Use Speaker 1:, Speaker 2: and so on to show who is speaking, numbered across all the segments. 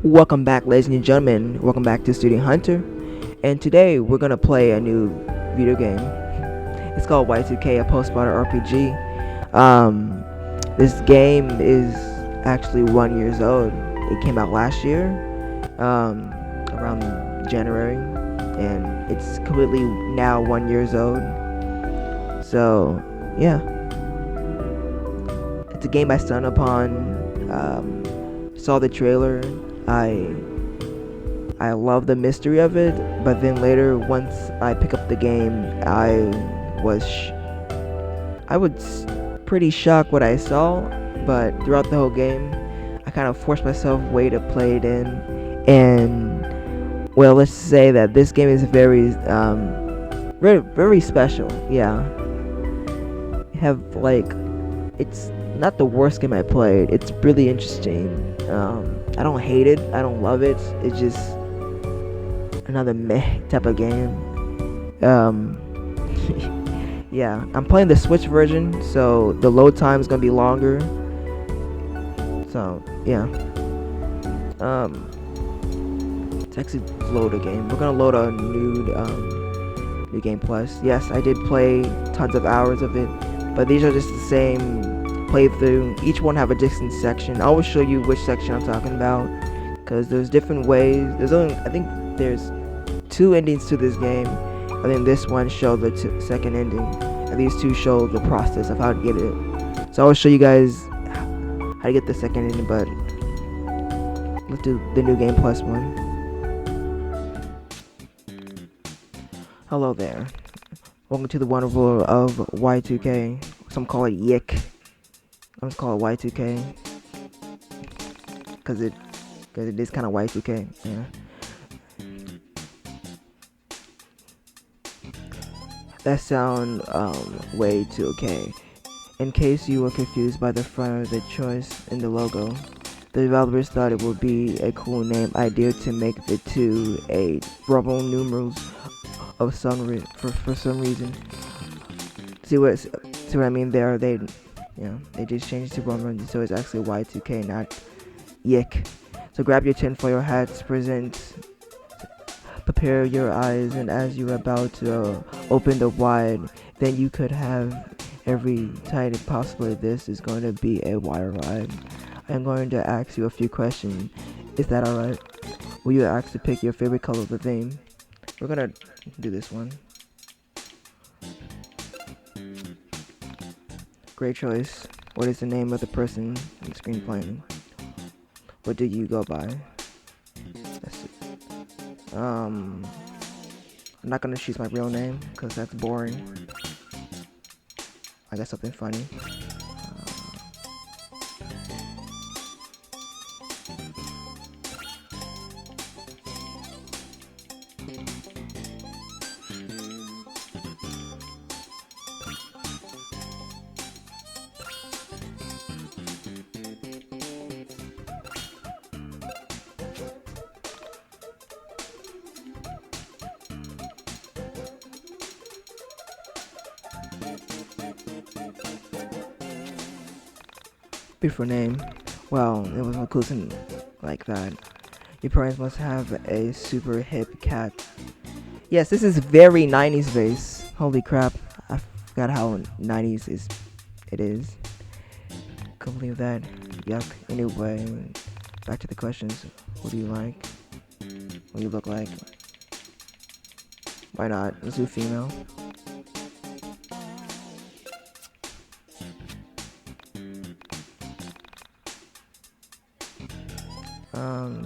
Speaker 1: Welcome back, ladies and gentlemen. Welcome back to Student Hunter. And today we're gonna play a new video game. It's called Y2K, a post-modern RPG. This game is actually 1 years old. It came out last year, around January, and it's completely now 1 years old. So yeah, it's a game I stumbled upon. Saw the trailer. I I love the mystery of it, but then later, once I pick up the game, was I was pretty shocked what I saw. But throughout the whole game, I kind of forced myself way to play it in, and well, let's say that this game is very special. Yeah, have like it's not the worst game I played. It's really interesting. I don't hate it. I don't love it. It's just another meh type of game. Um, yeah, I'm playing the Switch version, so the load time is gonna be longer. So yeah, it's actually load a game. We're gonna load a new game plus. Yes, I did play tons of hours of it, but these are just the same playthrough. Each one have a distinct section. I will show you which section I'm talking about, because there's different ways. I think there's two endings to this game. I think this one shows the second ending, and these two show the process of how to get it. So I will show you guys how to get the second ending, but let's do the new game plus one. Hello there. Welcome to the wonderful world of Y2K. Some call it Yiik. I'm just call it Y2K because it is kind of Y2K. Yeah. That sound way too okay. In case you were confused by the front of the choice in the logo, the developers thought it would be a cool name idea to make the two a Roman numerals of for some reason. See what I mean there? They just changed it to Roman, so it's actually Y2K, not Yiik. So grab your tinfoil hats, prepare your eyes, and as you're about to open the wide, then you could have every tight possibly. This is going to be a wire ride. I'm going to ask you a few questions. Is that alright? Will you ask to pick your favorite color of the theme? We're gonna do this one. Great choice. What is the name of the person on the screen playing? What do you go by? That's it. I'm not gonna choose my real name because that's boring. I got something funny. Beautiful name. Well, it was inclusive like that. Your parents must have a super hip cat. Yes, this is very 90s based. Holy crap. I forgot how 90s it is. Can't believe that. Yuck. Anyway, back to the questions. What do you like? What do you look like? Why not? Let's do female.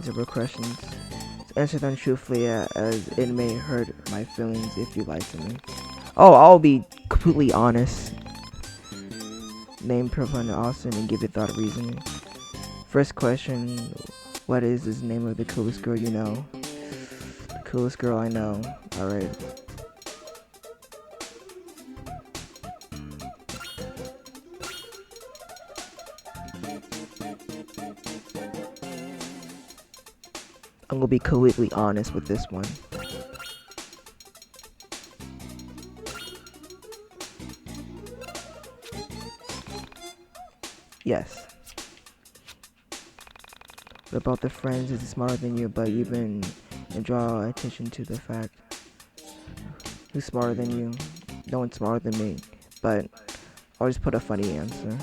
Speaker 1: Zero questions. Answer them truthfully, as it may hurt my feelings if you lie to me. Oh, I'll be completely honest. Name, profile, and Austin, and give it thought reasoning. First question: what is the name of the coolest girl you know? The coolest girl I know. All right. I'm gonna be completely honest with this one. Yes. What about the friends is smarter than you, but you've been and draw attention to the fact who's smarter than you? No one's smarter than me, but I'll just put a funny answer.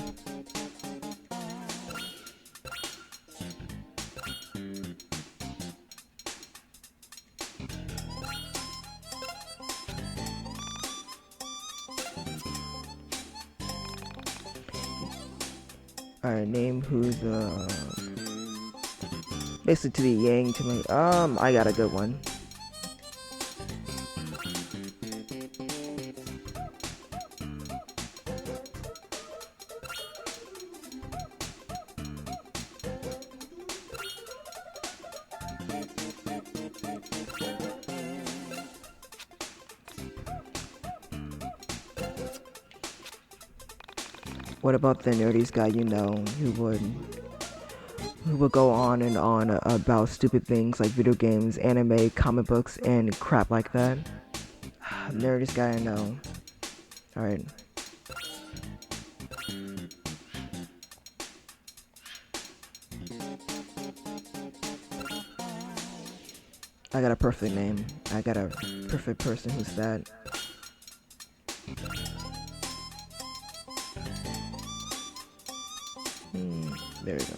Speaker 1: Alright, name who's basically to the yang to me. I got a good one. What about the nerdiest guy you know who would go on and on about stupid things like video games, anime, comic books, and crap like that? Nerdiest guy I know. Alright. I got a perfect name. I got a perfect person who's that. There we go.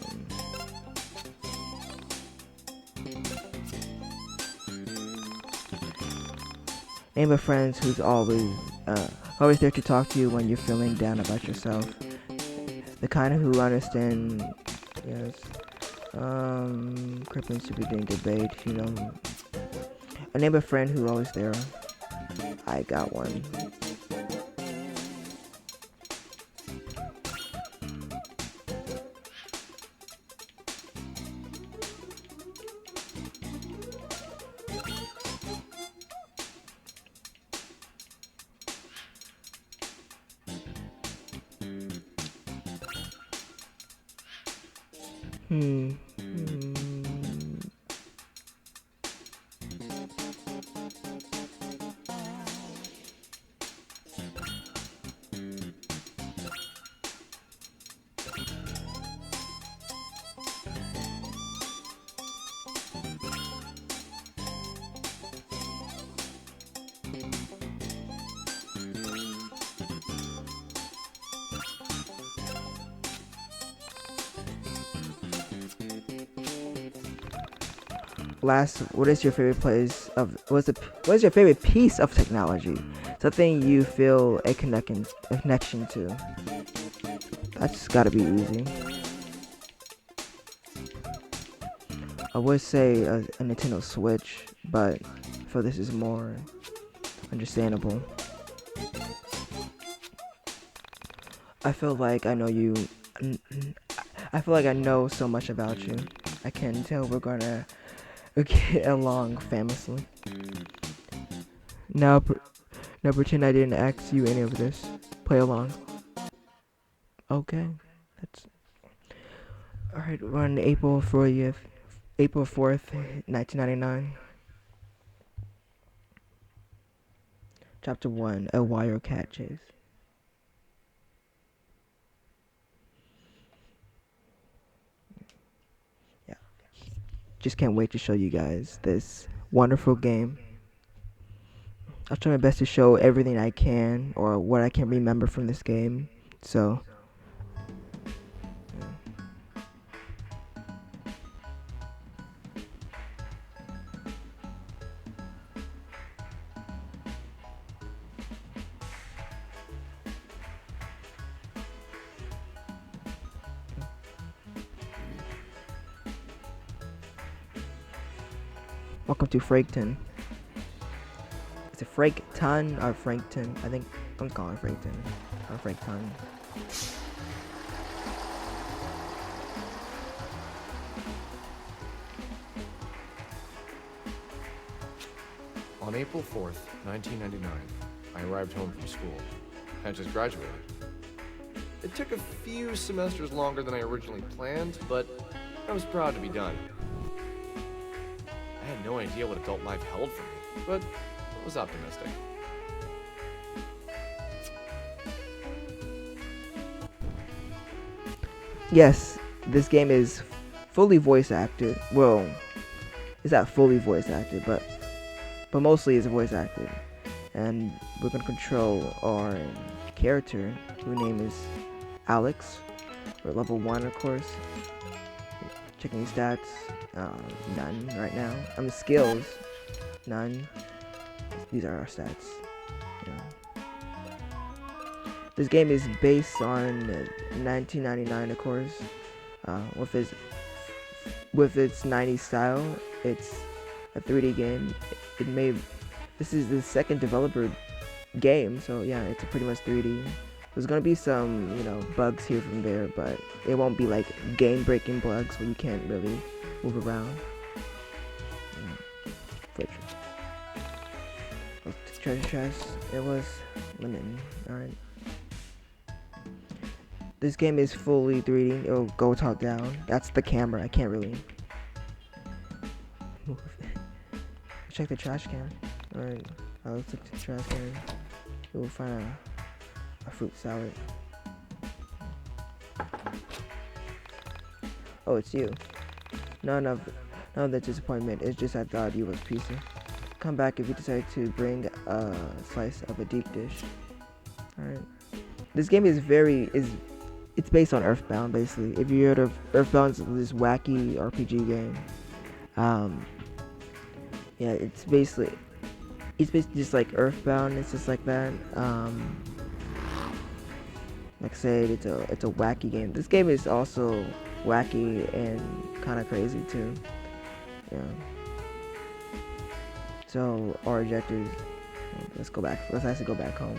Speaker 1: Name a friend who's always there to talk to you when you're feeling down about yourself. The kind who understand, yes. Crippling stupid thing debate, you know. I name a friend who's always there. I got one. Last, what is your favorite what is your favorite piece of technology? Something you feel a connection to. That's gotta be easy. I would say a Nintendo Switch, but I feel this is more understandable. I feel like I know you. I feel like I know so much about you. I can tell we're gonna get along famously. Now pretend I didn't ask you any of this. Play along. Okay. That's alright. We're on April 4th, 1999. Chapter 1: A Wirecat Chase. Yeah. Just can't wait to show you guys this wonderful game. I'll try my best to show everything I can or what I can remember from this game. So welcome to Frankton. Is it Frankton or Frankton? I think I'm calling Frankton or Frankton.
Speaker 2: On April 4th, 1999, I arrived home from school. I had just graduated. It took a few semesters longer than I originally planned, but I was proud to be done. I had no idea what adult life held for me, but I was optimistic.
Speaker 1: Yes, this game is fully voice acted. Well, it's not fully voice acted, but mostly it's voice acted. And we're gonna control our character, whose name is Alex. We're level 1, of course. Checking stats, none right now. Skills, none. These are our stats. Yeah. This game is based on 1999, of course. With its 90s style, it's a 3D game. This is the second developer game, so yeah, it's pretty much 3D. There's gonna be some, bugs here from there, but it won't be like game-breaking bugs where you can't really move around. Treasure chest. It was limited. Alright. This game is fully 3D. It'll go top down. That's the camera. I can't really move it. Check the trash can. Alright. I'll look at the trash can. We'll find a fruit salad. Oh, it's you. None of the disappointment. It's just I thought you was PC. Come back if you decide to bring a slice of a deep dish. Alright. This game is it's based on Earthbound, basically. If you heard of Earthbound, it's this wacky RPG game. Yeah, it's basically just like Earthbound. It's just like that. Like I said, it's a wacky game. This game is also wacky and kind of crazy too. Yeah. So our objectives. Let's go back. Let's actually go back home.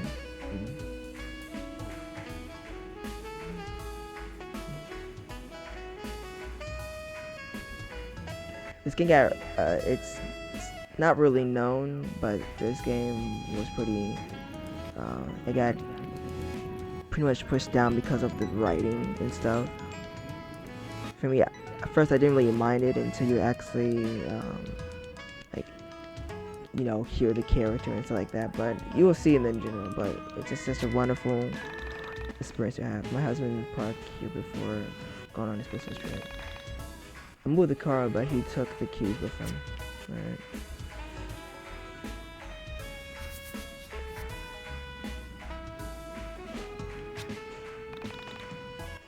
Speaker 1: This game got it's not really known, but this game was pretty. It got pretty much pushed down because of the writing and stuff. For me, at first I didn't really mind it until you actually hear the character and stuff like that. But you will see it in general. But it's just such a wonderful experience to have. My husband parked here before going on his business trip. I moved the car, but he took the keys with him. Alright.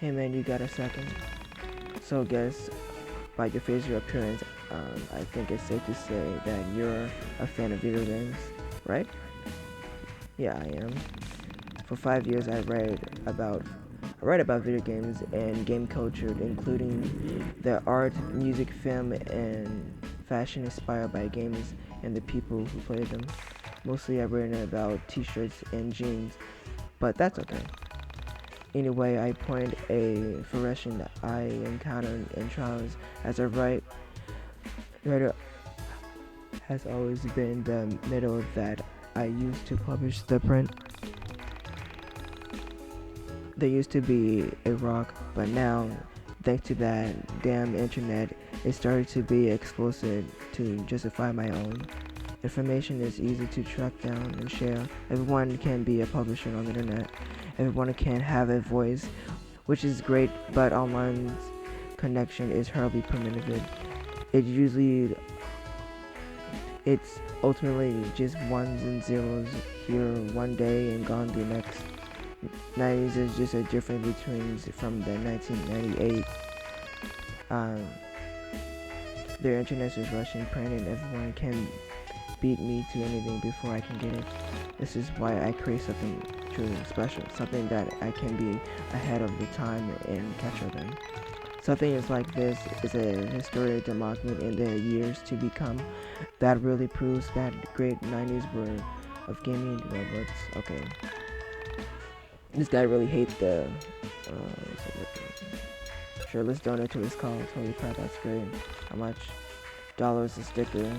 Speaker 1: Hey man, you got a second? So guess by your facial appearance, I think it's safe to say that you're a fan of video games, right? Yeah, I am. For 5 years, I write about video games and game culture, including the art, music, film, and fashion inspired by games and the people who play them. Mostly I've written about t-shirts and jeans, but that's okay. Anyway, I point a frustration that I encountered in trials as a writer has always been the middle that I used to publish the print. There used to be a rock, but now, thanks to that damn internet, it started to be explosive to justify my own. Information is easy to track down and share. Everyone can be a publisher on the internet. Everyone can have a voice, which is great, but online connection is hardly primitive. It's ultimately just ones and zeros here one day and gone the next. 90s is just a difference from the 1998. Their internet is rushing, print, and everyone can beat me to anything before I can get it. This is why I create something truly special, something that I can be ahead of the time and catch up in. Something is like this is a historic development in the years to become that really proves that great 90s were of gaming robots. Okay. This guy really hates the sure, let's donate to his cause. Holy crap, that's great. How much? $1 a sticker.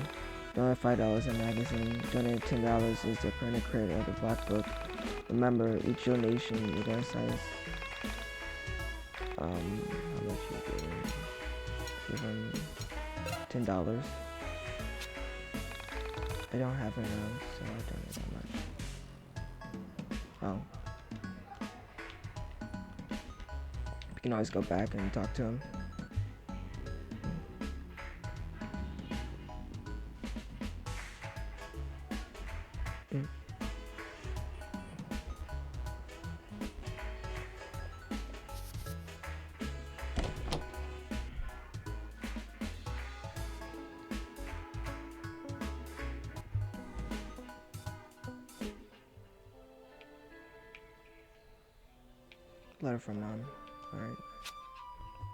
Speaker 1: Donate $5 a magazine. Donate $10 is the printed credit of the black book. Remember, each donation is gonna size. How much you give him? $10. I don't have enough, so I don't need that much. Oh. We can always go back and talk to him. Letter from mom. Alright.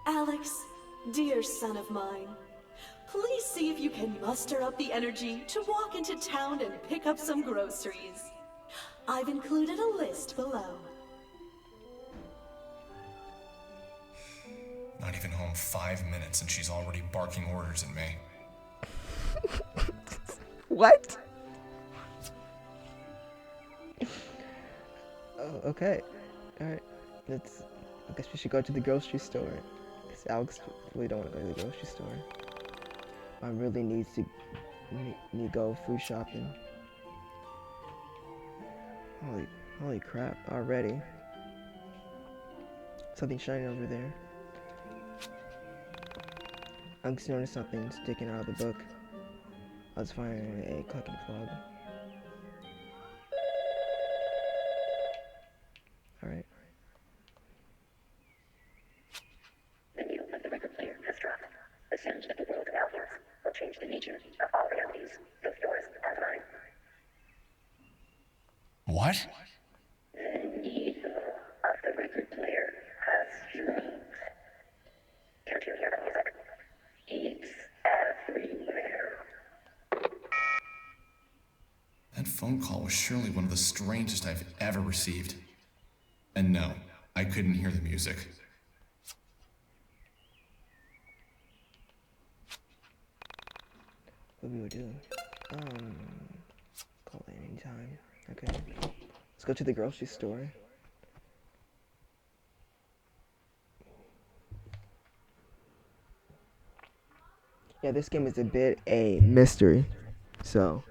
Speaker 3: Alex, dear son of mine, please see if you can muster up the energy to walk into town and pick up some groceries. I've included a list below.
Speaker 2: Not even home 5 minutes and she's already barking orders at me.
Speaker 1: What? Oh, okay. Alright. I guess we should go to the grocery store. Because Alex really don't want to go to the grocery store. I really need to go food shopping. Holy crap, already. Something shining over there. I just noticed something sticking out of the book. I was finding a click and fog. Alright.
Speaker 4: The needle of the record player has dropped. The sound of the world about us will change the nature of all realities, both yours and mine.
Speaker 2: What?
Speaker 4: The needle of the record player has changed. Can't you hear the music? It's everywhere.
Speaker 2: That phone call was surely one of the strangest I've ever received. And no, I couldn't hear the music.
Speaker 1: What we would do? Call it anytime. Okay. Let's go to the grocery store. Yeah, this game is a bit a mystery. So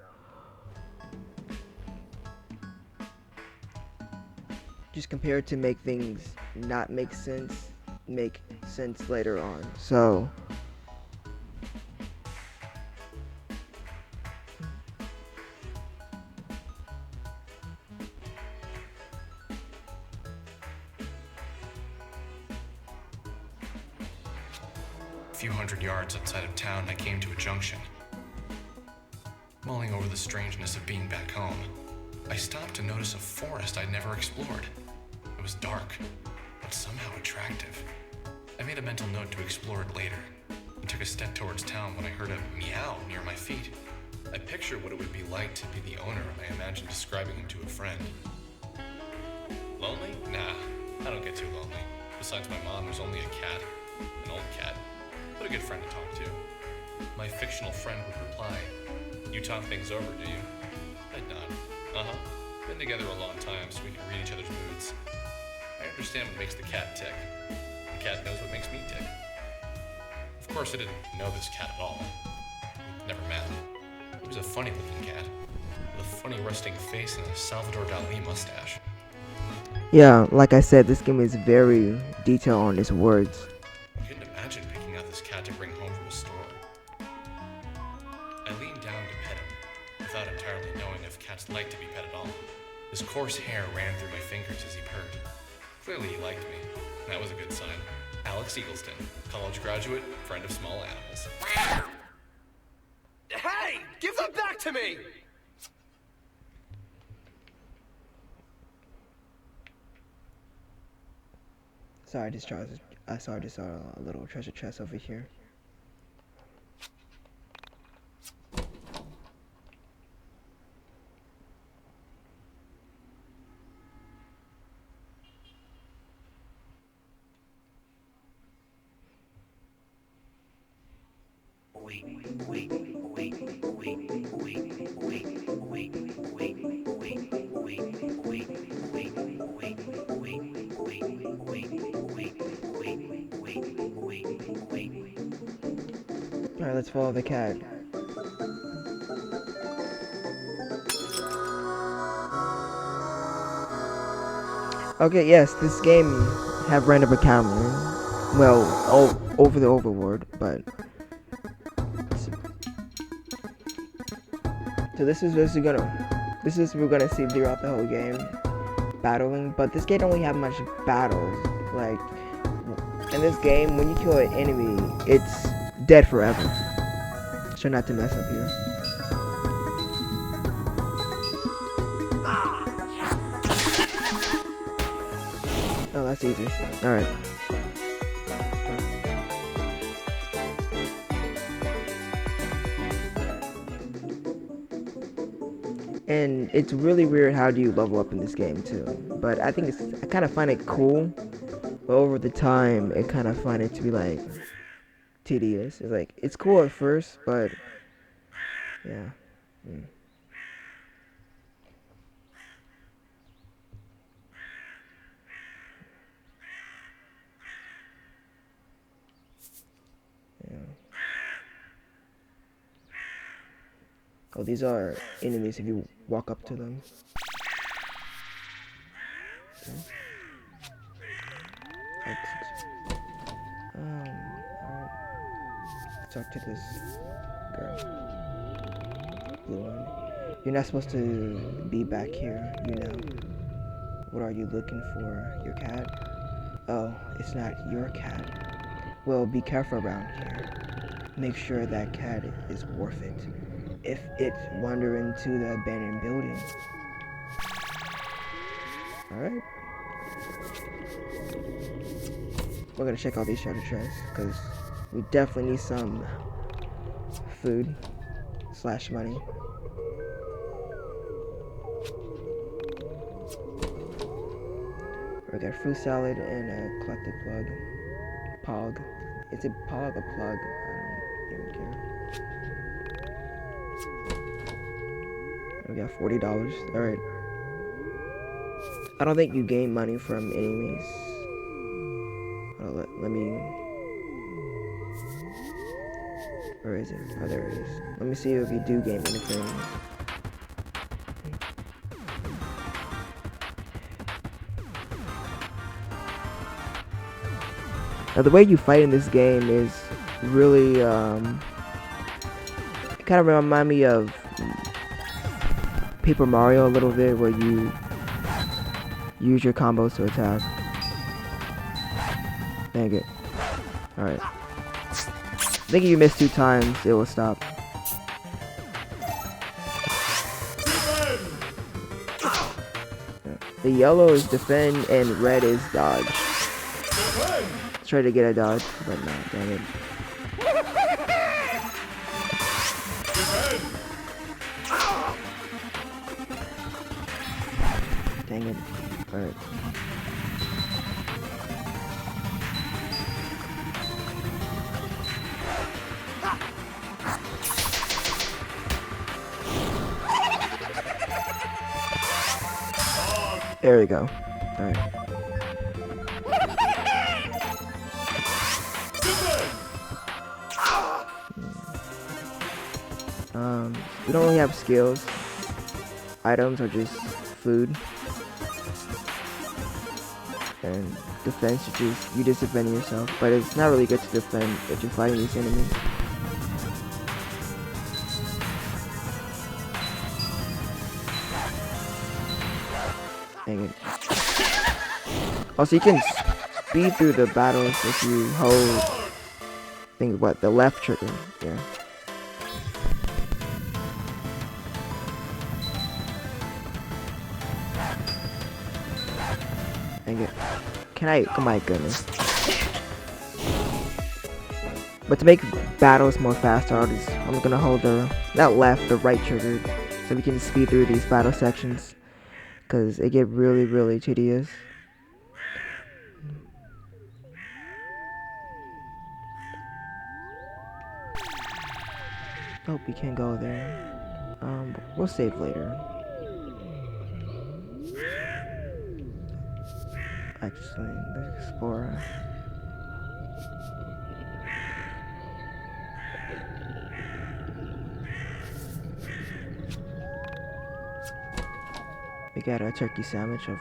Speaker 1: just compare it to make things not make sense later on. So
Speaker 2: A few hundred yards outside of town, I came to a junction. Mulling over the strangeness of being back home, I stopped to notice a forest I'd never explored. It was dark, but somehow attractive. I made a mental note to explore it later, and took a step towards town when I heard a meow near my feet. I pictured what it would be like to be the owner, and I imagined describing him to a friend. Lonely? Nah, I don't get too lonely. Besides my mom, there's only a cat. An old cat. But a good friend to talk to. My fictional friend would reply, "You talk things over, do you?" I'd nod. Uh-huh. Been together a long time, so we can read each other's moods. I understand what makes the cat tick. The cat knows what makes me tick. Of course, I didn't know this cat at all. We'd never met. He was a funny-looking cat, with a funny resting face and a Salvador Dali mustache.
Speaker 1: yeah, like I said, this game is very detailed on its words.
Speaker 2: I couldn't imagine picking out this cat to bring home from a store. I leaned down to pet him, without entirely knowing if cats like to be pet at all. His coarse hair ran through my fingers as he purred. Clearly he liked me. That was a good sign. Alex Eagleston, college graduate, friend of small animals.
Speaker 5: Hey! Give them back to me!
Speaker 1: Sorry, I saw a little treasure chest over here. Alright, let's follow the cat. Okay, yes, this game have random encountering. Well, over the overworld, but so this is we're gonna see throughout the whole game, battling. But this game don't really have much battles. Like in this game, when you kill an enemy, it's dead forever. Try not to mess up here. Oh, that's easy. Alright. And it's really weird how do you level up in this game too. But I think I kind of find it cool. But over the time, I kind of find it to be like tedious. It's like it's cool at first, but yeah. Mm. Yeah. Oh, these are enemies if you walk up to them. Okay. Alright. Talk to this girl. Blue one. You're not supposed to be back here, you know. What are you looking for? Your cat? Oh, it's not your cat. Well, be careful around here. Make sure that cat is worth it. If it wander into the abandoned building. Alright. We're gonna check all these treasure chests, because we definitely need some food / money. We got fruit salad and a collected plug. Pog. Is it pog or plug? I don't even care. We got $40. Alright. I don't think you gain money from enemies. Let me... Where is it? Oh, there it is. Let me see if you do gain anything. Now, the way you fight in this game is really, it kind of remind me of Paper Mario a little bit, where you use your combos to attack. Dang it. Alright. I think if you miss 2 times, it will stop. The yellow is defend and red is dodge. Let's try to get a dodge, but no, dang it. Dang it. Alright. There we go. Alright. We don't really have skills. Items are just food. And defense, you just defend yourself. But it's not really good to defend if you're fighting these enemies. Dang it. Also, you can speed through the battles if you hold, the left trigger. Yeah. Dang it. Can I? Oh my goodness. But to make battles more faster, I'm gonna hold the, not left, the right trigger, so we can speed through these battle sections. Because it get really, really tedious. Oh, we can't go there. We'll save later. Actually, let's explore. We got a turkey sandwich of...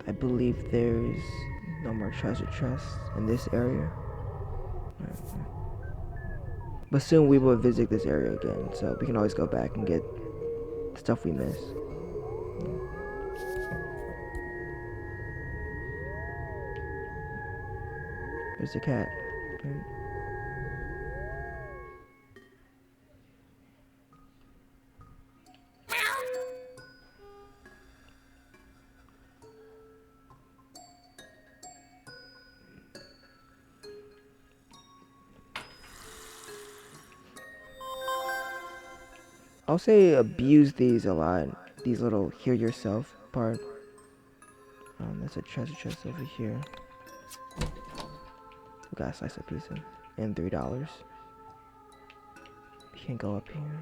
Speaker 1: I believe there's no more treasure chests in this area. But soon we will visit this area again, so we can always go back and get stuff we miss. There's the cat. I'll say abuse these a lot. These little hear yourself part. There's a treasure chest over here. We got a slice of pizza and $3. We can't go up here.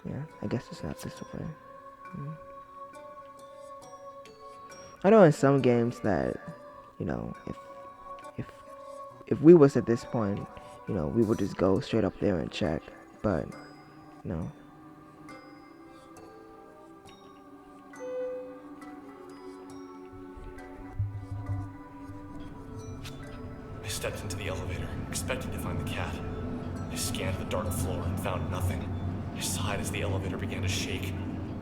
Speaker 1: Yeah, I guess it's not this way. I know in some games that, you know, if we was at this point, you know, we would just go straight up there and check, but no.
Speaker 6: I stepped into the elevator, expecting to find the cat. I scanned the dark floor and found nothing. I sighed as the elevator began to shake,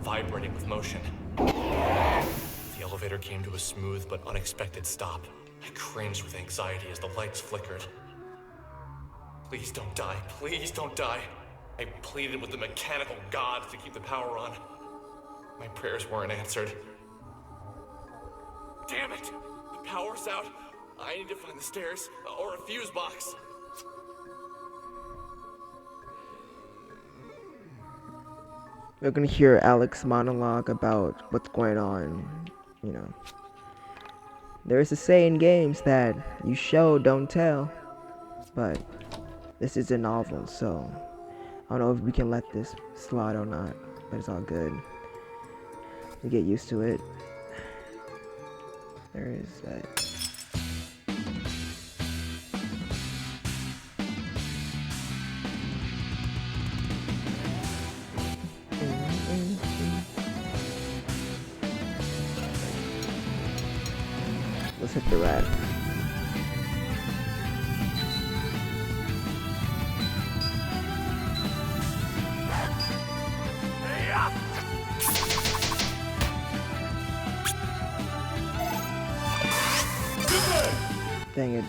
Speaker 6: vibrating with motion. The elevator came to a smooth but unexpected stop. I cringed with anxiety as the lights flickered. Please don't die. Please don't die. I pleaded with the mechanical gods to keep the power on. My prayers weren't answered. Damn it! The power's out. I need to find the stairs or a fuse box.
Speaker 1: We're gonna hear Alex monologue about what's going on, you know. There is a say in games that you show, don't tell. But this is a novel, so I don't know if we can let this slide or not, but it's all good. We get used to it. There is that. Let's hit the rat. Dang it.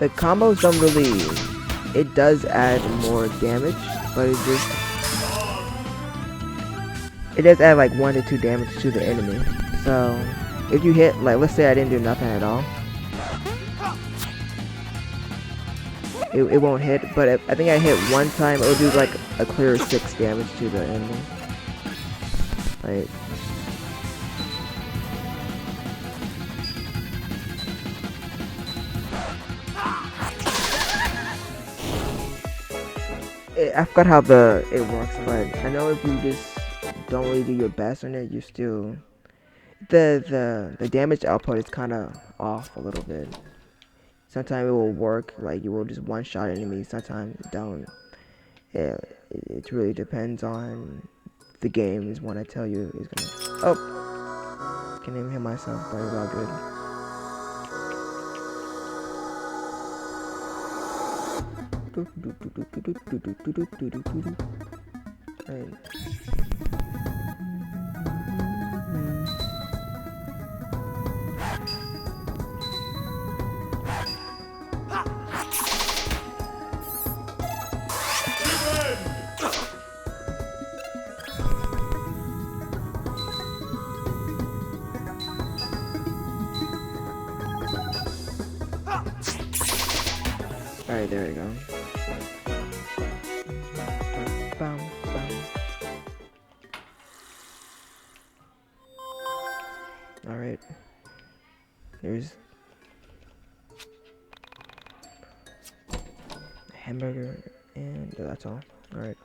Speaker 1: The combos don't really, it does add more damage, but it does add like 1 to 2 damage to the enemy. So if you hit, like, let's say I didn't do nothing at all, it won't hit, but if, I think I hit one time, it'll do like a clear 6 damage to the enemy. Like, I forgot how it works, but I know if you just don't really do your best on it, you still the damage output is kind of off a little bit. Sometimes it will work, like you will just one-shot enemies. Sometimes it don't. Yeah, it really depends on the game. Is when I tell you is gonna. Oh, can't even hit myself, but it's all good. Right. Alright, there we go. Bam, bam. Alright. There's a hamburger, and that's all. Alright.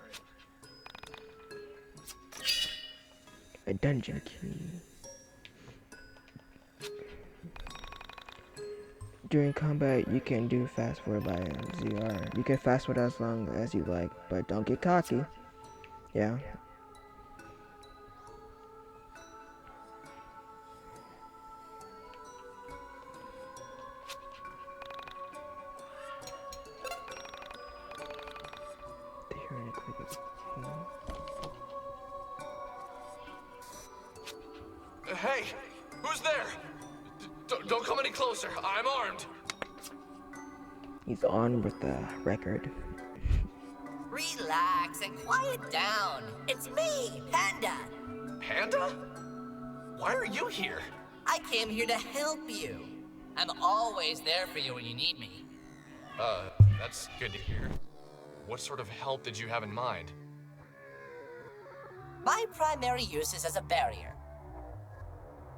Speaker 1: A dungeon key. During combat, you can do fast forward by ZR. You can fast forward as long as you like, but don't get cocky. Yeah.
Speaker 6: Hey, who's there? Don't come any closer. I'm armed.
Speaker 1: He's on with the record.
Speaker 7: Relax and quiet down. It's me, Panda.
Speaker 6: Panda? Why are you here?
Speaker 7: I came here to help you. I'm always there for you when you need me.
Speaker 6: That's good to hear. What sort of help did you have in mind?
Speaker 7: My primary use is as a barrier.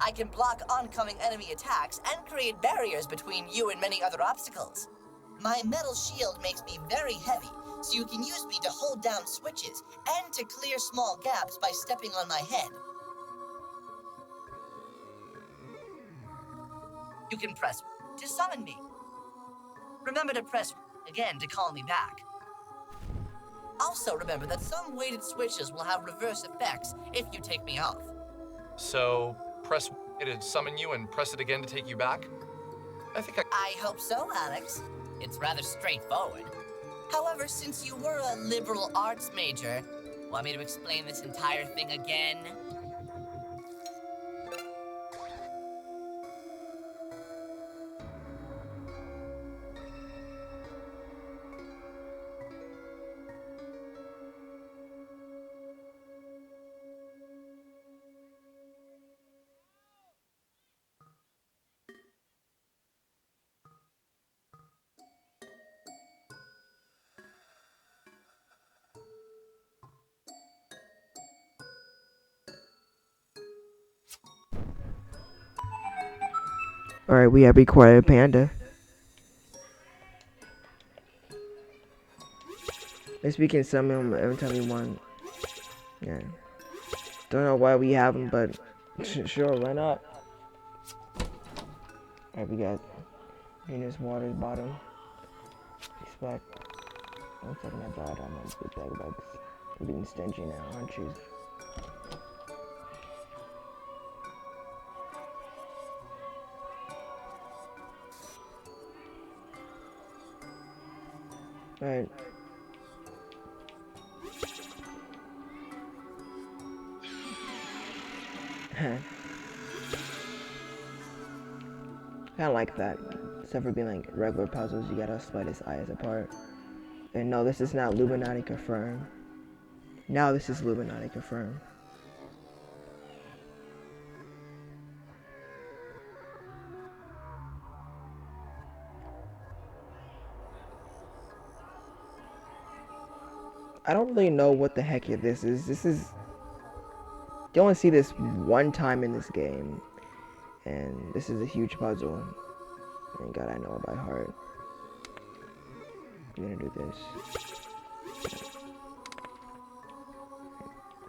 Speaker 7: I can block oncoming enemy attacks and create barriers between you and many other obstacles. My metal shield makes me very heavy, so you can use me to hold down switches and to clear small gaps by stepping on my head. You can press to summon me. Remember to press again to call me back. Also remember that some weighted switches will have reverse effects if you take me off.
Speaker 6: So, press to summon you and press it again to take you back?
Speaker 7: I hope so, Alex. It's rather straightforward. However, since you were a liberal arts major, want me to explain this entire thing again?
Speaker 1: Alright, we have required Panda. Guess we can summon him every time we want. Yeah. Don't know why we have him, but sure, why not? Alright, we got Venus Water's bottom. Respect. Don't take my bad on those big bag bugs. You're being stingy now, aren't you? Alright. Kinda like that. Except for being like regular puzzles, you gotta split his eyes apart. And no, this is not Illuminati confirmed. Now this is Illuminati confirmed. I don't really know what the heck this is. This is... You only see this one time in this game. And this is a huge puzzle. Thank God I know it by heart. I'm gonna do this.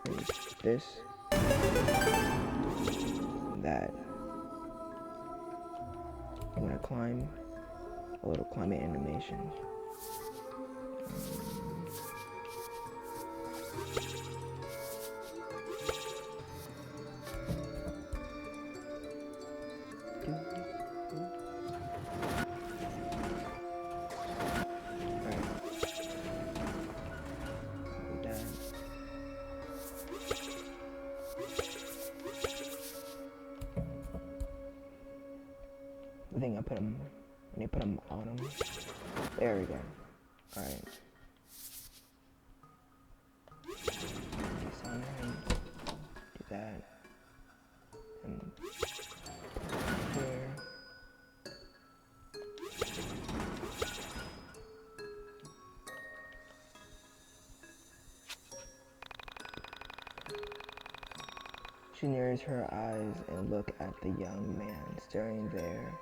Speaker 1: And this. That. I'm gonna climb. A little climbing animation. I think I put him, when you put him on him. There we go. Alright. On him. Do that. And here. She nears her eyes and look at the young man staring there.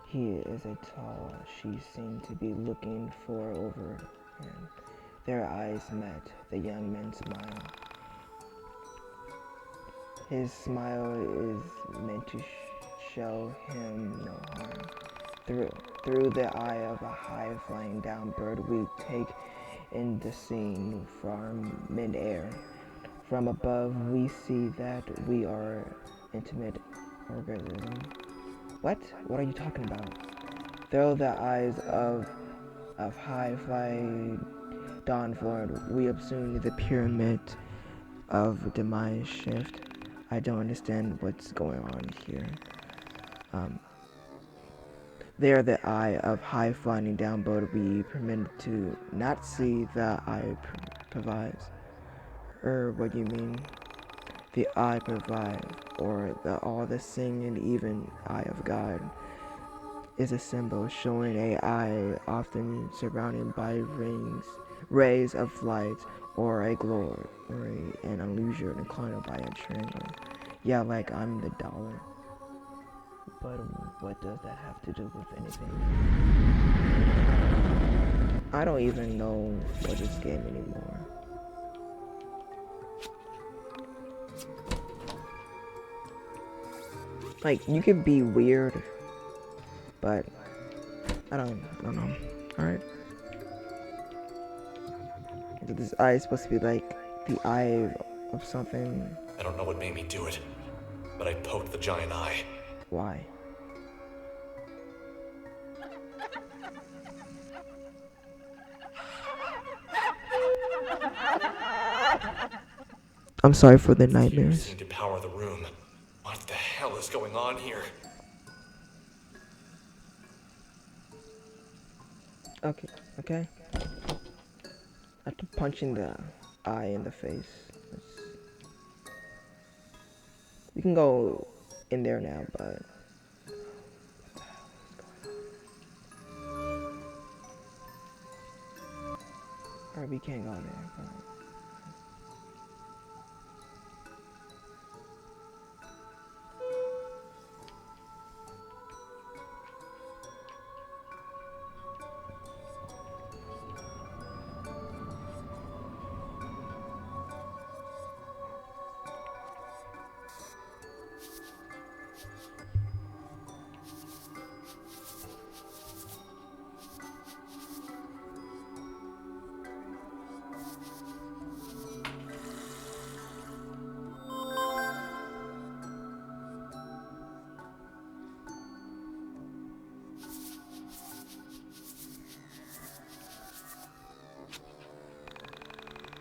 Speaker 1: He is a tall, she seemed to be looking for over him. Their eyes met. The young man smiled. His smile is meant to show him no harm. Through the eye of a high flying down bird, we take in the scene from mid-air. From above, we see that we are intimate organism. What? What are you talking about? Through the eyes of high fly dawn forward, we observe the pyramid of demise shift. I don't understand what's going on here. They are the eye of high flying down below to be permitted to not see the eye provides. What do you mean? The eye provides, or the all the seeing and even eye of God, is a symbol showing a eye often surrounded by rays of light, or a glory, or an illusion inclined by a triangle. Yeah, like I'm the dollar. But what does that have to do with anything? I don't even know what this game anymore. Like, you could be weird, but I don't know. Alright. This eye is supposed to be like the eye of something.
Speaker 6: I don't know what made me do it, but I poked the giant eye.
Speaker 1: Why? I'm sorry for the nightmares.
Speaker 6: Seemed to power the room. What the hell is going on here?
Speaker 1: Okay. After punching the eye in the face, we can go in there now, but or we can't go there. But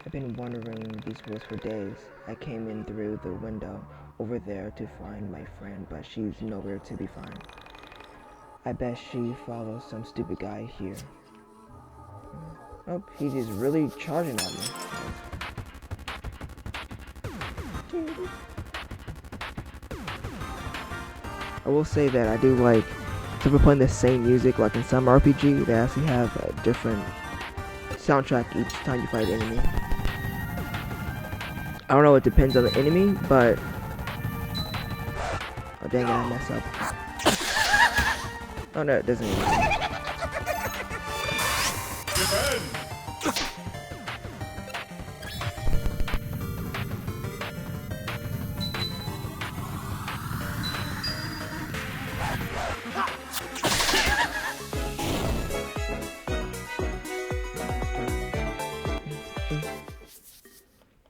Speaker 1: I've been wondering these woods for days. I came in through the window over there to find my friend, but she's nowhere to be found. I bet she follows some stupid guy here. Oh, he's just really charging at me. I will say that I do like, so we're playing the same music, like in some RPG, they actually have a different soundtrack each time you fight an enemy. I don't know, it depends on the enemy, but oh dang it, I messed up. Oh no, it doesn't even.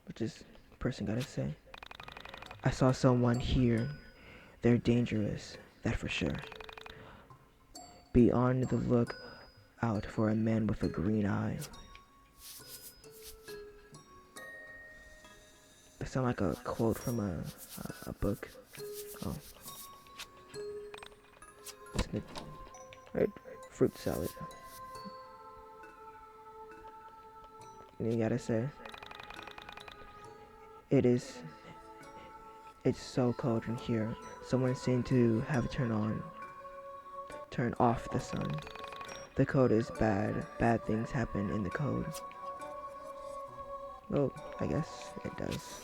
Speaker 1: What this person gotta say? I saw someone here. They're dangerous, that for sure. Be on the lookout for a man with a green eye. It sounds like a quote from a book. Oh. Right? Fruit salad. And you gotta say, it's so cold in here. Someone seemed to have turn off the sun. The code is bad. Bad things happen in the code. Well, I guess it does.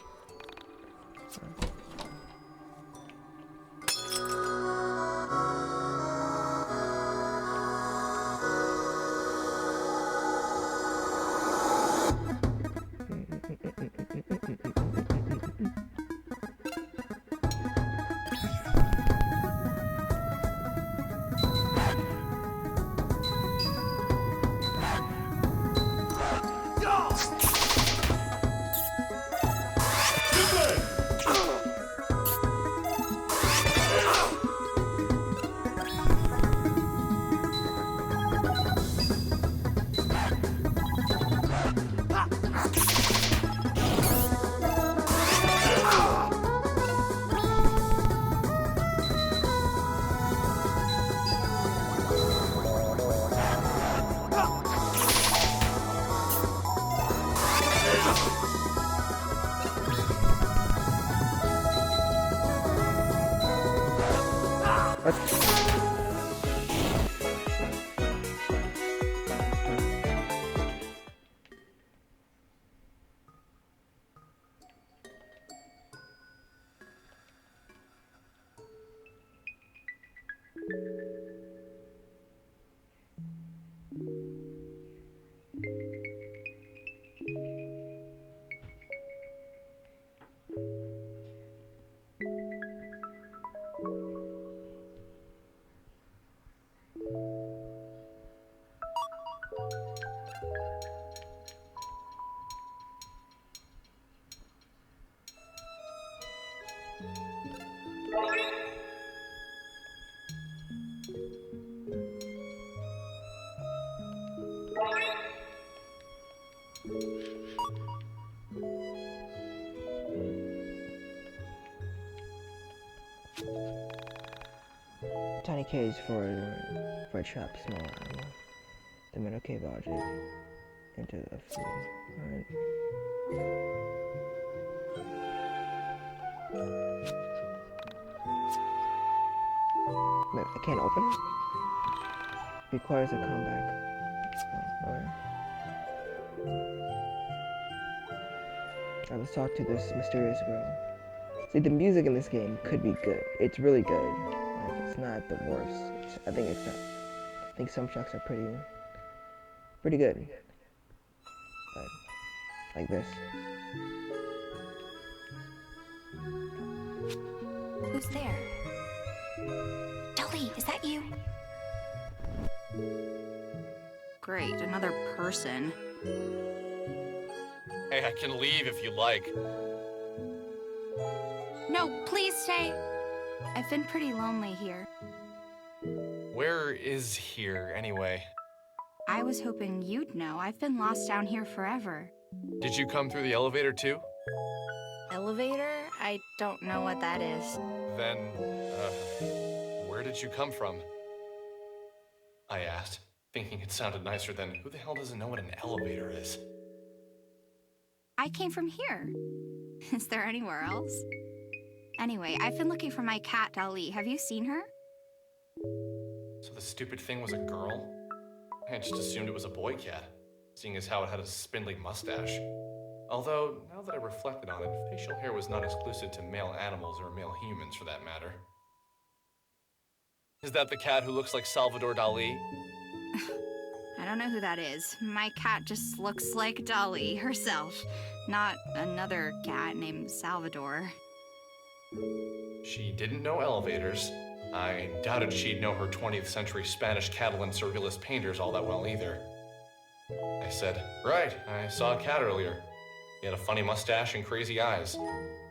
Speaker 1: Tiny cage for a trap small animal. The metal cave object into the food. Alright. Wait, I can't open it? Requires a comeback. Oh, alright. Let's talk to this mysterious girl. See, the music in this game could be good. It's really good. Like, it's not the worst. I think some tracks are pretty good. But, like this.
Speaker 8: Who's there? Dolly, is that you? Great, another person.
Speaker 6: Hey, I can leave if you like.
Speaker 8: No, please stay. I've been pretty lonely here.
Speaker 6: Where is here, anyway?
Speaker 8: I was hoping you'd know. I've been lost down here forever.
Speaker 6: Did you come through the elevator, too?
Speaker 8: Elevator? I don't know what that is.
Speaker 6: Then, where did you come from? I asked, thinking it sounded nicer than, who the hell doesn't know what an elevator is?
Speaker 8: I came from here. Is there anywhere else? Anyway, I've been looking for my cat, Dolly. Have you seen her?
Speaker 6: So the stupid thing was a girl? I just assumed it was a boy cat, seeing as how it had a spindly mustache. Although, now that I reflected on it, facial hair was not exclusive to male animals or male humans for that matter. Is that the cat who looks like Salvador Dali?
Speaker 8: I don't know who that is. My cat just looks like Dolly herself, not another cat named Salvador.
Speaker 6: She didn't know elevators. I doubted she'd know her 20th century Spanish Catalan surrealist painters all that well either. I said, right, I saw a cat earlier. He had a funny mustache and crazy eyes.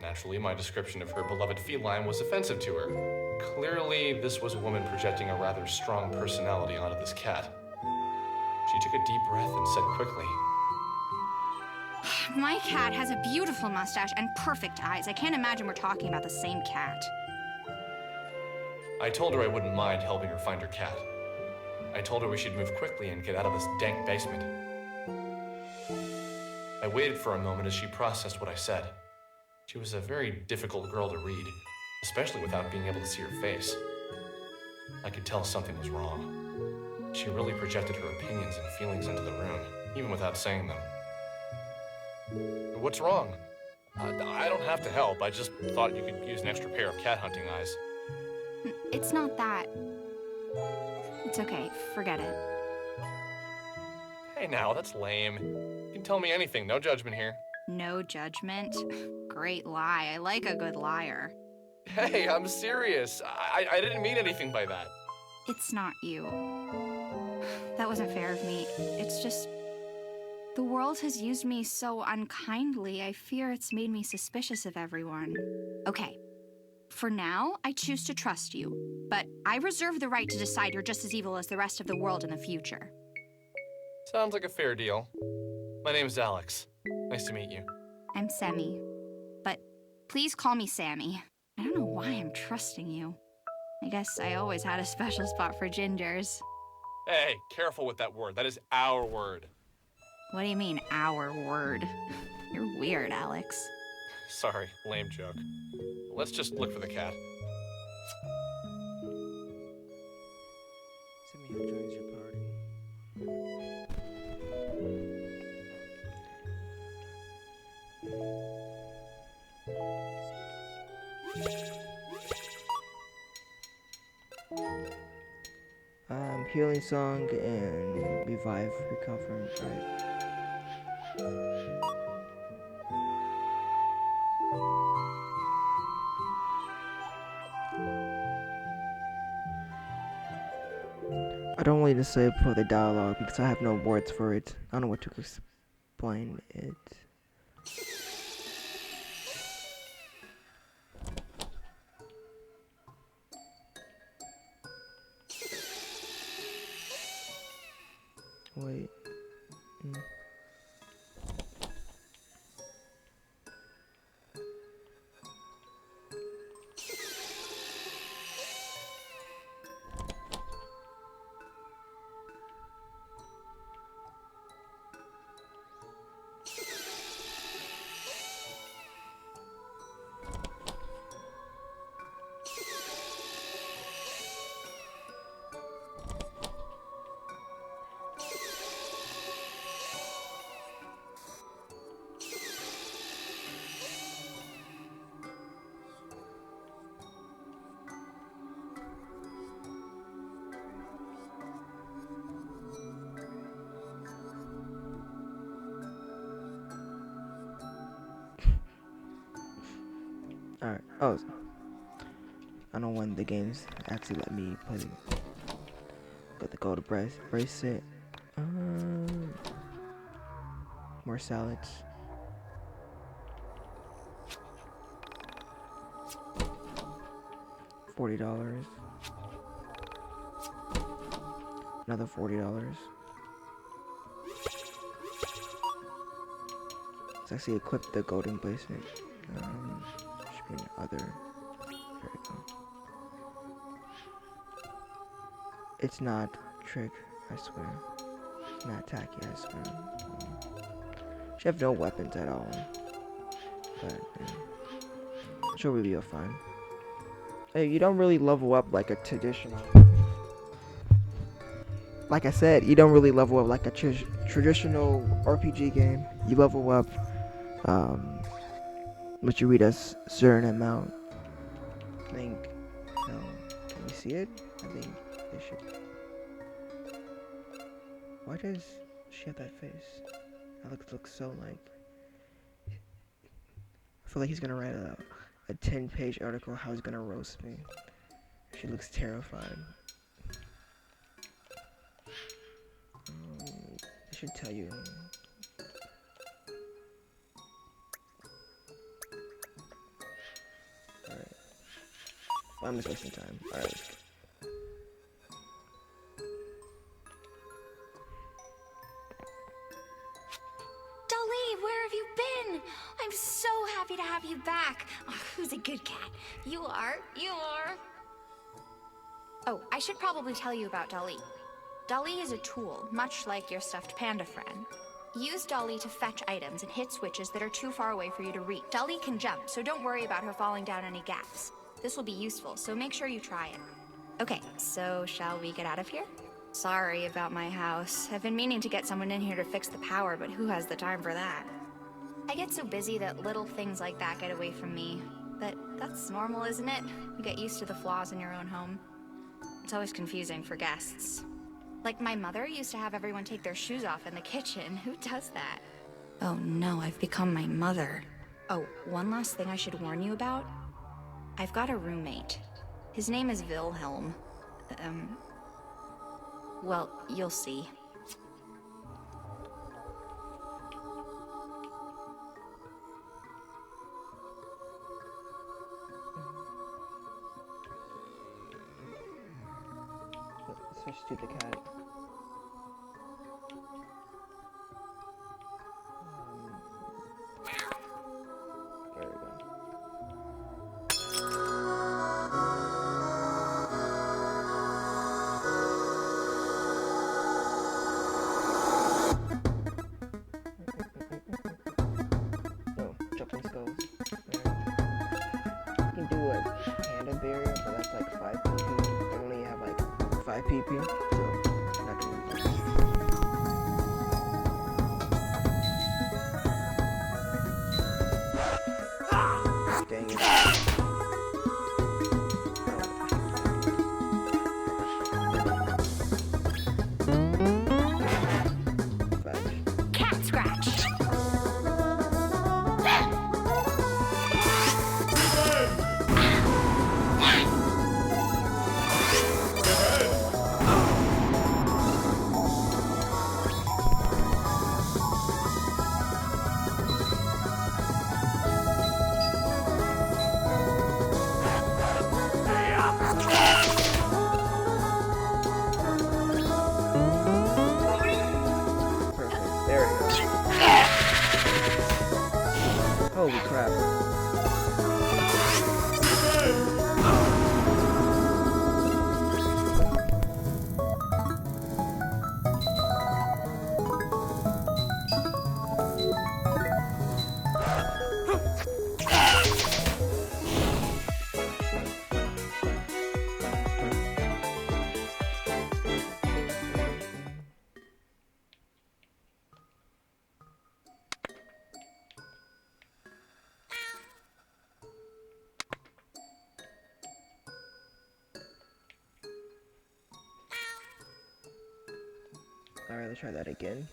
Speaker 6: Naturally, my description of her beloved feline was offensive to her. Clearly, this was a woman projecting a rather strong personality onto this cat. She took a deep breath and said quickly,
Speaker 8: My cat has a beautiful mustache and perfect eyes. I can't imagine we're talking about the same cat.
Speaker 6: I told her I wouldn't mind helping her find her cat. I told her we should move quickly and get out of this dank basement. I waited for a moment as she processed what I said. She was a very difficult girl to read, especially without being able to see her face. I could tell something was wrong. She really projected her opinions and feelings into the room, even without saying them. What's wrong? I don't have to help. I just thought you could use an extra pair of cat hunting eyes.
Speaker 8: It's not that. It's okay, forget it.
Speaker 6: Hey now, that's lame. You can tell me anything, no judgment here.
Speaker 8: No judgment? Great lie. I like a good liar.
Speaker 6: Hey, I'm serious. I didn't mean anything by that.
Speaker 8: It's not you. That wasn't fair of me. It's just... the world has used me so unkindly, I fear it's made me suspicious of everyone. Okay. For now, I choose to trust you. But I reserve the right to decide you're just as evil as the rest of the world in the future.
Speaker 6: Sounds like a fair deal. My name's Alex. Nice to meet you.
Speaker 8: I'm Sammy. But please call me Sammy. I don't know why I'm trusting you. I guess I always had a special spot for gingers.
Speaker 6: Hey, careful with that word. That is our word.
Speaker 8: What do you mean, our word? You're weird, Alex.
Speaker 6: Sorry, lame joke. Let's just look for the cat.
Speaker 1: Who joins your party? Healing song and revive, recover, right? I don't need to say for the dialogue because I have no words for it. I don't know what to explain it. Wait. Alright. Oh. I don't know when the games actually let me play. Got the gold bracelet. More salads. $40. Another $40. Let's actually equip the golden bracelet. Should be other. There we go. It's not trick, I swear. It's not tacky, I swear. She have no weapons at all. But she'll really be fine. Hey, you don't really level up like a traditional. Like I said, you don't really level up like a traditional RPG game. You level up, but you read a certain amount. I think. No, can you see it? I think they should. Why does she have that face? That looks so like. I feel like he's gonna write a 10-page article how he's gonna roast me. She looks terrified. I should tell you. Alright. Well, I'm just wasting time. Alright, let's go.
Speaker 8: Where have you been? I'm so happy to have you back. Oh, who's a good cat? You are. You are. Oh, I should probably tell you about Dolly. Dolly is a tool, much like your stuffed panda friend. Use Dolly to fetch items and hit switches that are too far away for you to reach. Dolly can jump, so don't worry about her falling down any gaps. This will be useful, so make sure you try it. Okay, so shall we get out of here? Sorry about my house. I've been meaning to get someone in here to fix the power, but who has the time for that? I get so busy that little things like that get away from me. But that's normal, isn't it? You get used to the flaws in your own home. It's always confusing for guests. Like my mother used to have everyone take their shoes off in the kitchen. Who does that? Oh no, I've become my mother. Oh, one last thing I should warn you about. I've got a roommate. His name is Wilhelm. Well, you'll see.
Speaker 1: Switch to the cat. There we go. Oh, jumping skulls. You can do a panda barrier, but that's like 5 PP. They only have like 5 PP, so dang it.
Speaker 8: Cat scratch.
Speaker 1: Perfect. There we go. Holy crap. Alright, let's try that again.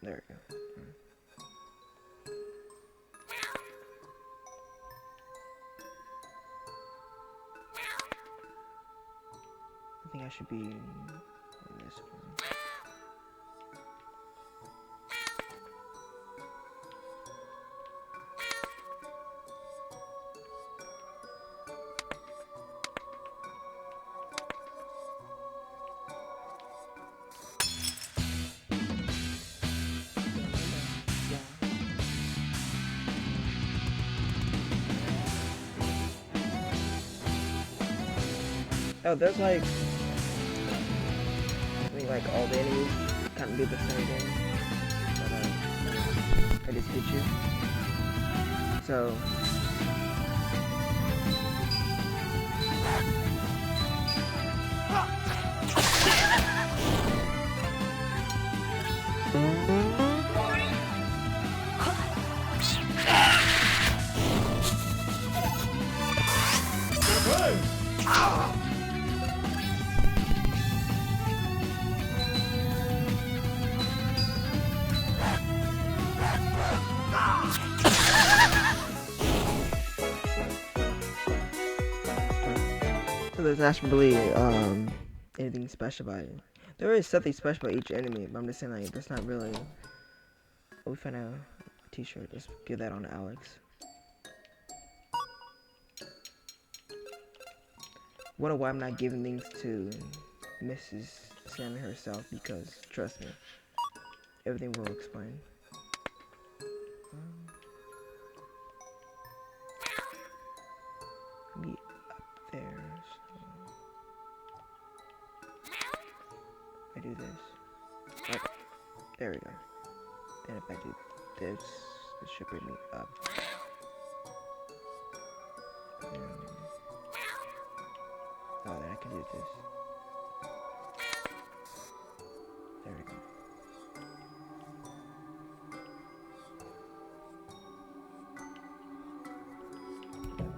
Speaker 1: There we go. I think I should be on this one. Oh, there's like, I think like all the enemies kind of do the same thing, but I just hit you. So, there's not really anything special about it. There is something special about each enemy, but I'm just saying like that's not really. Oh, we found a t-shirt. Let's give that on to Alex. Wonder why I'm not giving things to Mrs. Santa herself, because trust me, everything will explain. Me up there. I do this. Okay, there we go. Then if I do this, it should bring me up. Oh, then I can do this. There we go. Done.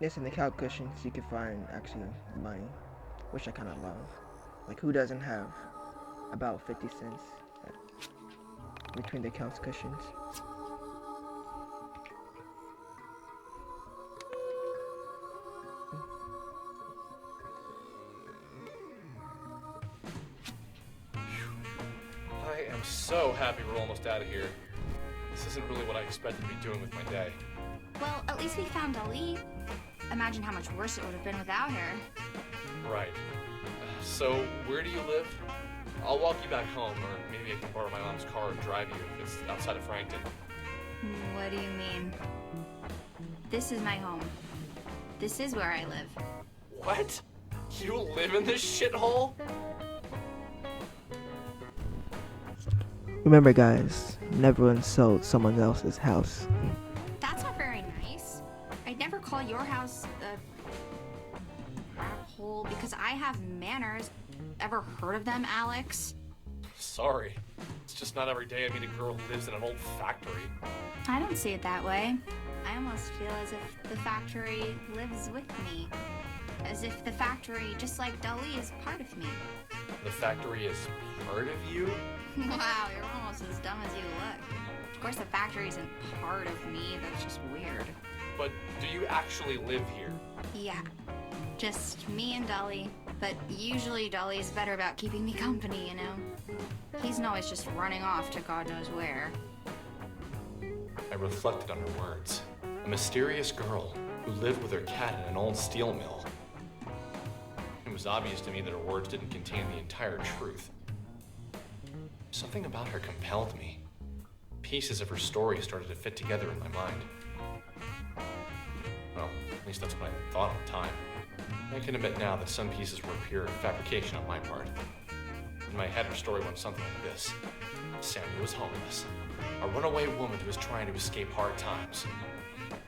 Speaker 1: Yes, in the couch cushions you can find actually money, which I kind of love. Like, who doesn't have about 50 cents between the couch cushions?
Speaker 6: I am so happy we're almost out of here. This isn't really what I expected to be doing with my day.
Speaker 8: Well, at least we found Ali. Imagine how much worse it would have been without her.
Speaker 6: Right. So, where do you live? I'll walk you back home, or maybe I can borrow my mom's car and drive you if it's outside of Frankton.
Speaker 8: What do you mean? This is my home. This is where I live.
Speaker 6: What? You live in this shithole?
Speaker 1: Remember, guys, never insult someone else's house.
Speaker 8: That's not very nice. I'd never call your house a crap hole because I have manners. Ever heard of them, Alex?
Speaker 6: Sorry. It's just not every day I meet a girl who lives in an old factory.
Speaker 8: I don't see it that way. I almost feel as if the factory lives with me. As if the factory, just like Dolly, is part of me.
Speaker 6: The factory is part of you?
Speaker 8: Wow, you're almost as dumb as you look. Of course, the factory isn't part of me. That's just weird.
Speaker 6: But do you actually live here?
Speaker 8: Yeah, just me and Dolly. But usually Dolly's better about keeping me company, you know? He's always just running off to God knows where.
Speaker 6: I reflected on her words. A mysterious girl who lived with her cat in an old steel mill. It was obvious to me that her words didn't contain the entire truth. Something about her compelled me. Pieces of her story started to fit together in my mind. Well, at least that's what I thought at the time. I can admit now that some pieces were pure fabrication on my part. In my head, her story went something like this. Sammy was homeless. A runaway woman who was trying to escape hard times.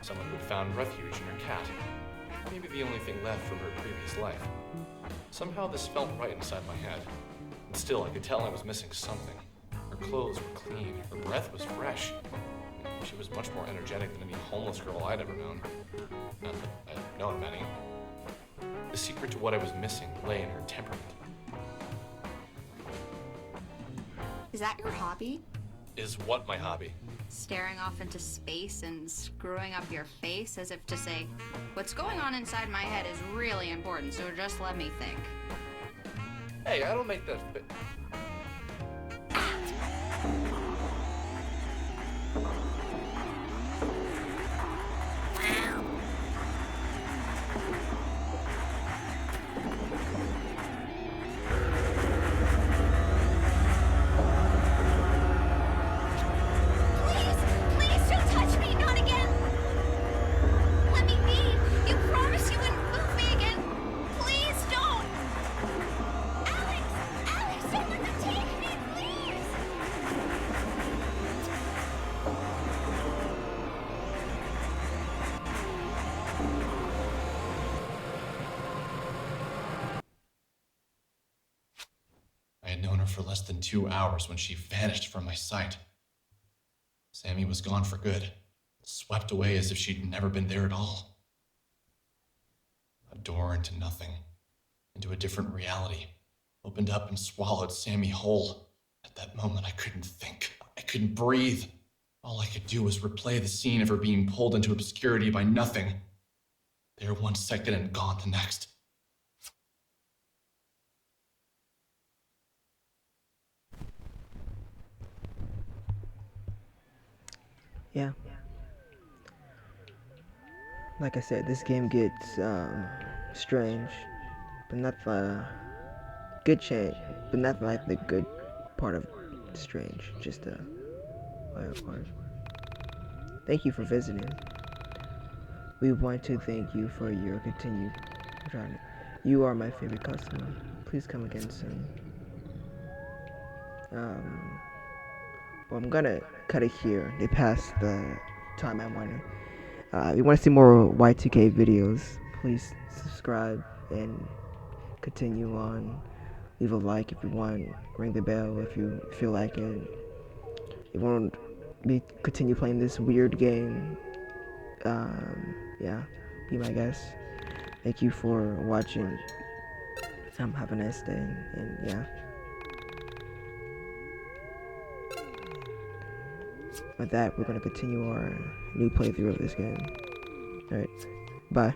Speaker 6: Someone who had found refuge in her cat. Maybe the only thing left from her previous life. Somehow this felt right inside my head. And still, I could tell I was missing something. Her clothes were clean. Her breath was fresh. She was much more energetic than any homeless girl I'd ever known. Not that I'd known many. The secret to what I was missing lay in her temperament.
Speaker 8: Is that your hobby?
Speaker 6: Is what my hobby?
Speaker 8: Staring off into space and screwing up your face as if to say, what's going on inside my head is really important, so just let me think.
Speaker 6: Hey, I don't make that fit.
Speaker 8: Please don't touch me, not again! Let me be! You promised you wouldn't move me again! Please don't! Alex, don't let them take me, please!
Speaker 6: I had known her for less than 2 hours when she vanished from my sight. Sammy was gone for good, swept away as if she'd never been there at all. A door into nothing, into a different reality, opened up and swallowed Sammy whole. At that moment, I couldn't think. I couldn't breathe. All I could do was replay the scene of her being pulled into obscurity by nothing. There 1 second and gone the next.
Speaker 1: Yeah. Like I said, this game gets strange, but not the good change, but not like the good part of strange, just the wild part. Thank you for visiting. We want to thank you for your continued trying. You are my favorite customer. Please come again soon. Well, I'm gonna cut it here. They passed the time I wanted. If you want to see more Y2K videos, please subscribe and continue on. Leave a like if you want. Ring the bell if you feel like it. If you want me to continue playing this weird game, yeah, be my guest. Thank you for watching. Have a nice day, and yeah. With that, we're going to continue our new playthrough of this game. Alright, bye.